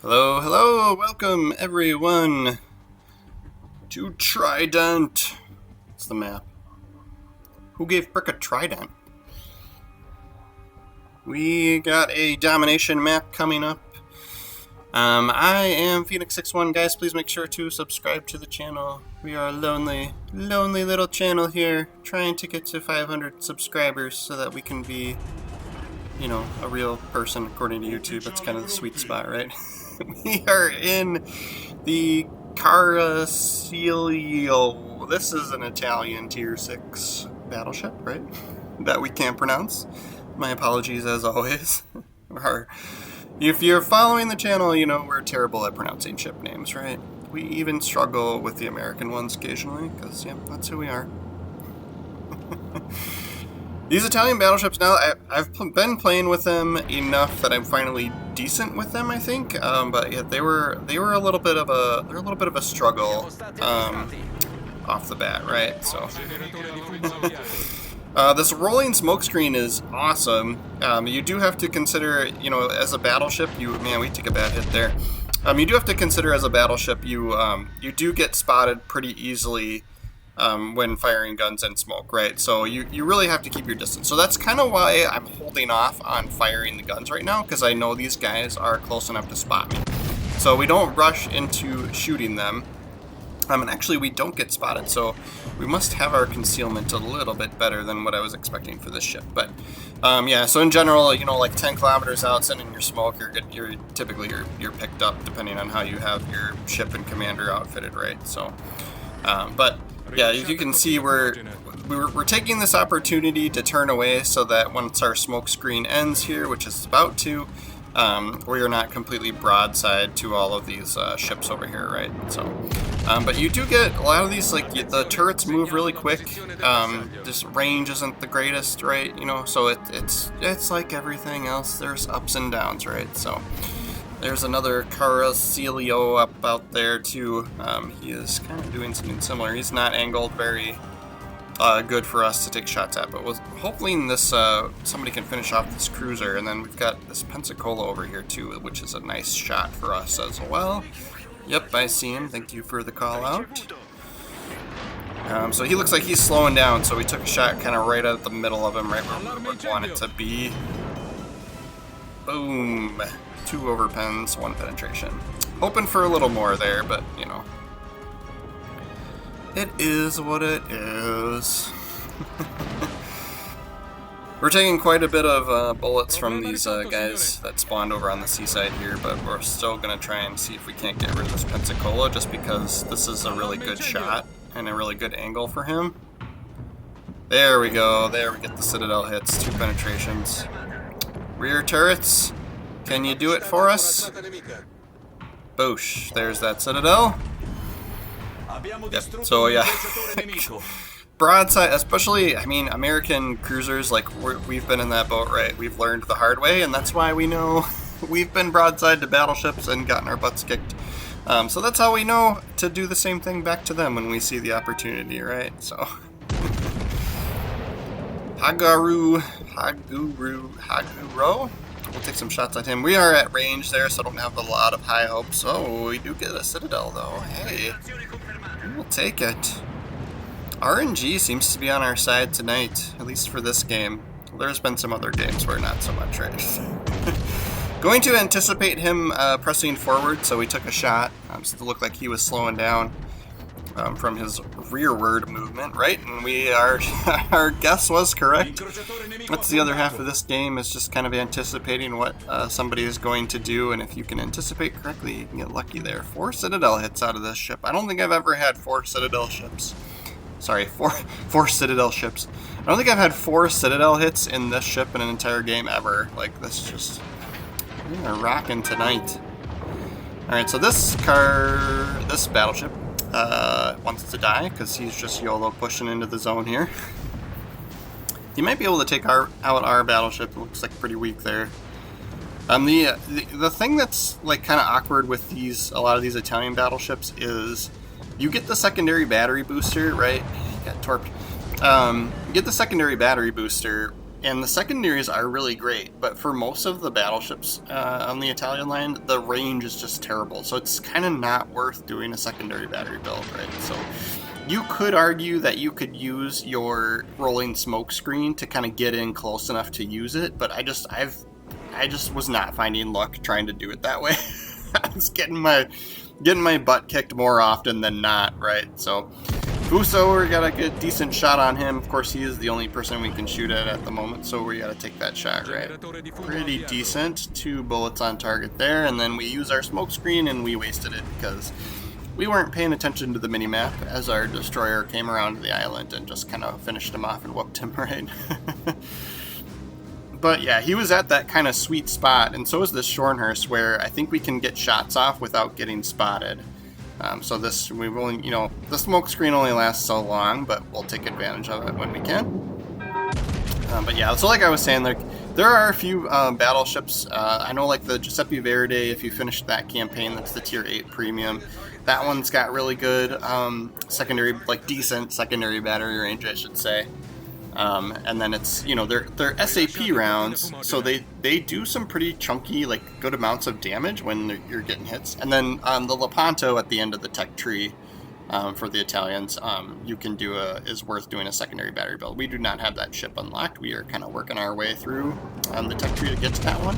Hello, hello, welcome everyone to Trident. It's the map. Who gave Brick a trident? We got a domination map coming up. I am Phoenix61, guys. Please make sure to subscribe to the channel. We are a lonely little channel here, trying to get to 500 subscribers so that we can be, you know, a real person according to YouTube. That's kind of the sweet spot, right? We are in the Caracciolo. This is an Italian tier 6 battleship, right? That we can't pronounce. My apologies as always. If you're following the channel, you know we're terrible at pronouncing ship names, right? We even struggle with the American ones occasionally, because, yeah, that's who we are. These Italian battleships, now I've been playing with them enough that I'm finally decent with them, I think. But yeah, they were a little bit of a struggle off the bat, right? So this rolling smokescreen is awesome. You do have to consider, you know, as a battleship, we took a bad hit there. You do have to consider as a battleship, you do get spotted pretty easily. When firing guns and smoke, right? So you really have to keep your distance. So that's kind of why I'm holding off on firing the guns right now, because I know these guys are close enough to spot me. So we don't rush into shooting them. And actually we don't get spotted, so we must have our concealment a little bit better than what I was expecting for this ship. But yeah, so in general, you know, like 10 kilometers out, sending your smoke, you're typically picked up depending on how you have your ship and commander outfitted, right? So, but yeah, as you can see, we're taking this opportunity to turn away so that once our smoke screen ends here, which is about to, we are not completely broadside to all of these ships over here, right? So, but you do get a lot of these, like, the turrets move really quick. This range isn't the greatest, right? You know, so it's like everything else. There's ups and downs, right? So there's another Caracciolo up out there too. He is kind of doing something similar. He's not angled very good for us to take shots at, but was hopefully this somebody can finish off this cruiser. And then we've got this Pensacola over here too, which is a nice shot for us as well. Yep, I see him. Thank you for the call out. So he looks like he's slowing down, so we took a shot kind of right at the middle of him, right where we would want it to be. Boom. 2 overpens, 1 penetration. Hoping for a little more there, but, you know, it is what it is. We're taking quite a bit of bullets from these guys that spawned over on the seaside here, but we're still going to try and see if we can't get rid of this Pensacola, just because this is a really good shot and a really good angle for him. There we go. There we get the Citadel hits. 2 penetrations. Rear turrets. Can you do it for us? Boosh. There's that Citadel. Yep. So yeah. Broadside, especially, I mean, American cruisers, like, we've been in that boat, right? We've learned the hard way, and that's why we know we've been broadside to battleships and gotten our butts kicked. So that's how we know to do the same thing back to them when we see the opportunity, right? So Haguro. We'll take some shots at him. We are at range there, so I don't have a lot of high hopes. Oh, we do get a Citadel, though. Hey, we'll take it. RNG seems to be on our side tonight, at least for this game. There's been some other games where not so much, right? Going to anticipate him pressing forward, so we took a shot. So it looked like he was slowing down from his rearward movement, right? And our guess was correct. That's the other half of this game, is just kind of anticipating what somebody is going to do, and if you can anticipate correctly, you can get lucky there. 4 Citadel hits out of this ship. I don't think I've ever had 4 Citadel ships. Sorry, four Citadel ships. I don't think I've had 4 Citadel hits in this ship in an entire game ever. Like, this just, we are rocking tonight. Alright, so this battleship wants to die because he's just YOLO pushing into the zone here. He might be able to take out our battleship. It looks like pretty weak there. The thing that's like kind of awkward with a lot of these Italian battleships is you get the secondary battery booster, right? He got torped. You get the secondary battery booster, and the secondaries are really great, but for most of the battleships on the Italian line, the range is just terrible. So it's kind of not worth doing a secondary battery build, right? So you could argue that you could use your rolling smoke screen to kind of get in close enough to use it, but I just was not finding luck trying to do it that way. I was getting my butt kicked more often than not, right? So Buso, we got a good decent shot on him. Of course, he is the only person we can shoot at the moment, so we got to take that shot, right? Pretty decent. 2 bullets on target there, and then we use our smoke screen and we wasted it because we weren't paying attention to the minimap as our destroyer came around the island and just kind of finished him off and whooped him, right? But yeah, he was at that kind of sweet spot, and so is this Shornhurst, where I think we can get shots off without getting spotted. So this, we've only, the smoke screen only lasts so long, but we'll take advantage of it when we can. But yeah, so like I was saying, there are a few battleships. I know like the Giuseppe Verdi, if you finish that campaign, that's the tier 8 premium. That one's got really good secondary, like decent secondary battery range, I should say. And then it's, they're SAP rounds, so they do some pretty chunky, like good amounts of damage when you're getting hits. And then the Lepanto at the end of the tech tree for the Italians, you can is worth doing a secondary battery build. We do not have that ship unlocked. We are kind of working our way through the tech tree to get to that one.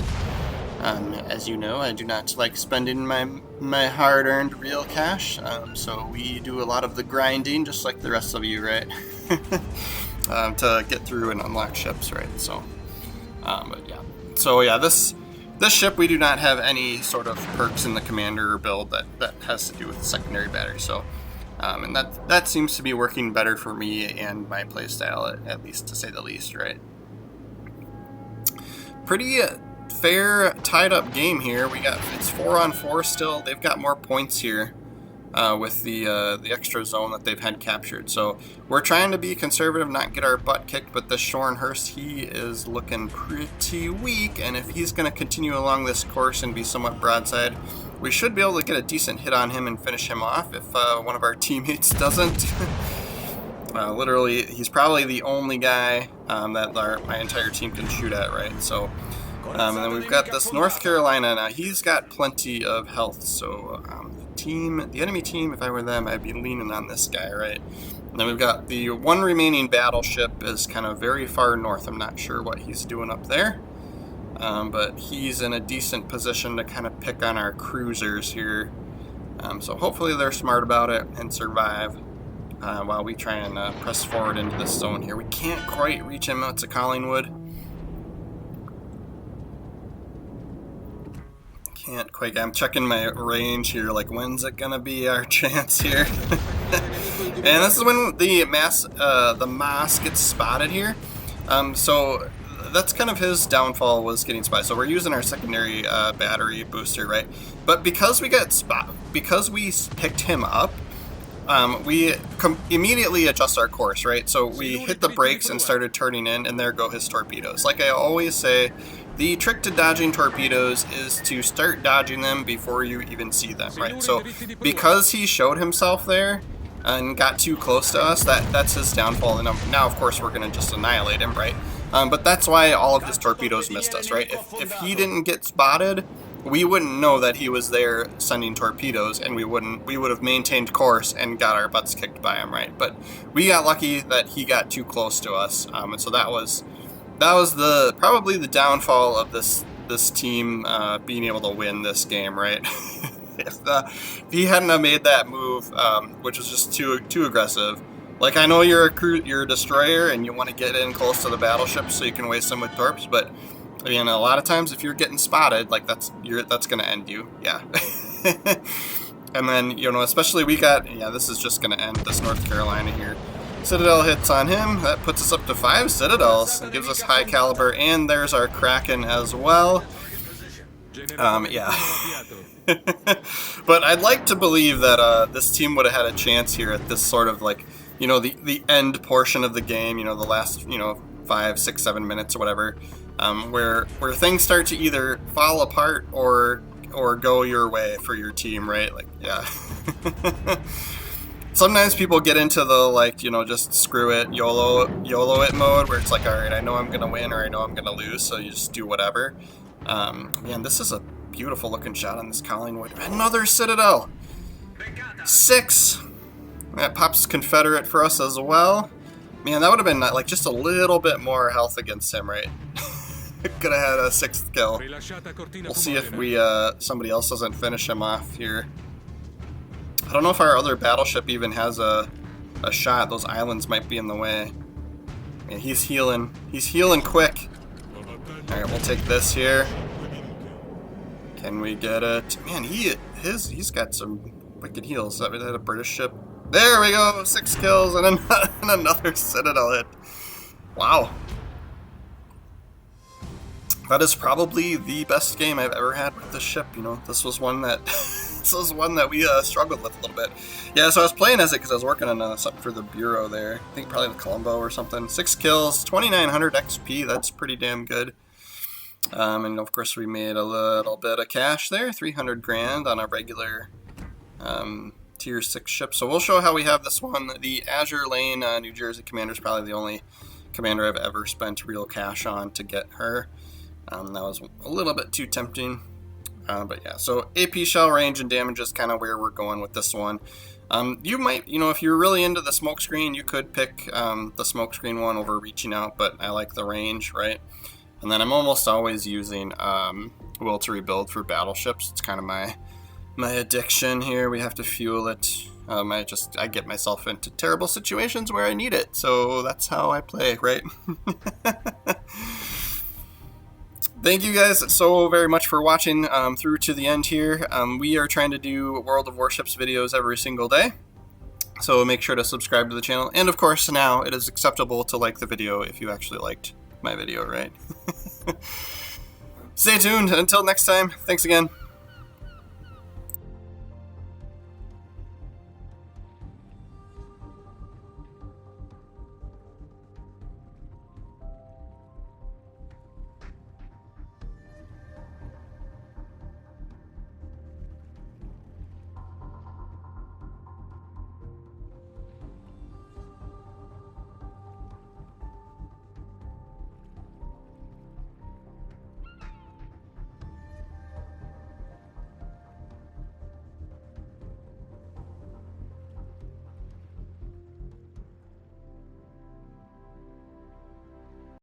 As you know, I do not like spending my hard-earned real cash, so we do a lot of the grinding, just like the rest of you, right? To get through and unlock ships, right? So, but yeah. So yeah, this ship, we do not have any sort of perks in the commander build that has to do with the secondary battery. So, and that seems to be working better for me and my playstyle, at least to say the least, right? Pretty fair tied up game here. It's 4-on-4 still. They've got more points here. With the extra zone that they've had captured. So we're trying to be conservative, not get our butt kicked, but this Shornhurst, he is looking pretty weak, and if he's going to continue along this course and be somewhat broadside, we should be able to get a decent hit on him and finish him off if one of our teammates doesn't. Literally, he's probably the only guy that my entire team can shoot at, right? So, and then we've got this North Carolina. Now, he's got plenty of health, so the enemy team, if I were them, I'd be leaning on this guy, right? And then we've got the one remaining battleship is kind of very far north. I'm not sure what he's doing up there, but he's in a decent position to kind of pick on our cruisers here. So hopefully they're smart about it and survive while we try and press forward into this zone here. We can't quite reach him out to Collingwood. Can't quite. I'm checking my range here, like when's it gonna be our chance here? And this is when the Moss gets spotted here. So that's kind of his downfall, was getting spotted. So we're using our secondary battery booster, right? But because we picked him up, we immediately adjust our course, right? So we hit the brakes and started turning in, and there go his torpedoes. Like I always say, the trick to dodging torpedoes is to start dodging them before you even see them, right? So because he showed himself there and got too close to us, that's his downfall. And now, of course, we're going to just annihilate him, right? But that's why all of his torpedoes missed us, right? If he didn't get spotted, we wouldn't know that he was there sending torpedoes, and we would have maintained course and got our butts kicked by him, right? But we got lucky that he got too close to us, and so that was probably the downfall of this team being able to win this game, right? If he hadn't have made that move, which was just too aggressive. Like, I know you're a destroyer and you want to get in close to the battleship so you can waste them with torps, but I mean, a lot of times if you're getting spotted, like that's going to end you, yeah. And then especially this is just going to end this North Carolina here. Citadel hits on him. That puts us up to 5 Citadels and gives us high caliber. And there's our Kraken as well. Yeah. But I'd like to believe that this team would have had a chance here at this sort of like, the end portion of the game, the last, 5, 6, 7 minutes or whatever, where things start to either fall apart or go your way for your team, right? Like, yeah. Sometimes people get into the, like, you know, just screw it, YOLO it mode, where it's like, alright, I know I'm gonna win or I know I'm gonna lose, so you just do whatever. Man, this is a beautiful looking shot on this Collingwood. Another Citadel! 6! That pops Confederate for us as well. Man, that would have been, like, just a little bit more health against him, right? Could have had a 6th kill. We'll see if we, somebody else doesn't finish him off here. I don't know if our other battleship even has a shot. Those islands might be in the way. Man, he's healing. He's healing quick. Alright, we'll take this here. Can we get it? Man, he's got some wicked heals. Is that a British ship? There we go! 6 kills and another Citadel hit. Wow. That is probably the best game I've ever had with this ship. You know, this was one that we struggled with a little bit. Yeah, so I was playing as it because I was working on something for the Bureau there. I think probably the Colombo or something. 6 kills, 2,900 XP. That's pretty damn good. And of course we made a little bit of cash there, 300 grand on a regular tier 6 ship. So we'll show how we have this one. The Azure Lane New Jersey Commander is probably the only commander I've ever spent real cash on to get her. That was a little bit too tempting. But yeah, so AP shell range and damage is kind of where we're going with this one. You might, you know, if you're really into the smokescreen, you could pick the smokescreen one over reaching out, but I like the range, right? And then I'm almost always using Will to Rebuild for battleships. It's kind of my addiction here. We have to fuel it. I get myself into terrible situations where I need it, so that's how I play, right? Thank you guys so very much for watching through to the end here. We are trying to do World of Warships videos every single day, so make sure to subscribe to the channel. And of course, now it is acceptable to like the video if you actually liked my video, right? Stay tuned. Until next time, thanks again.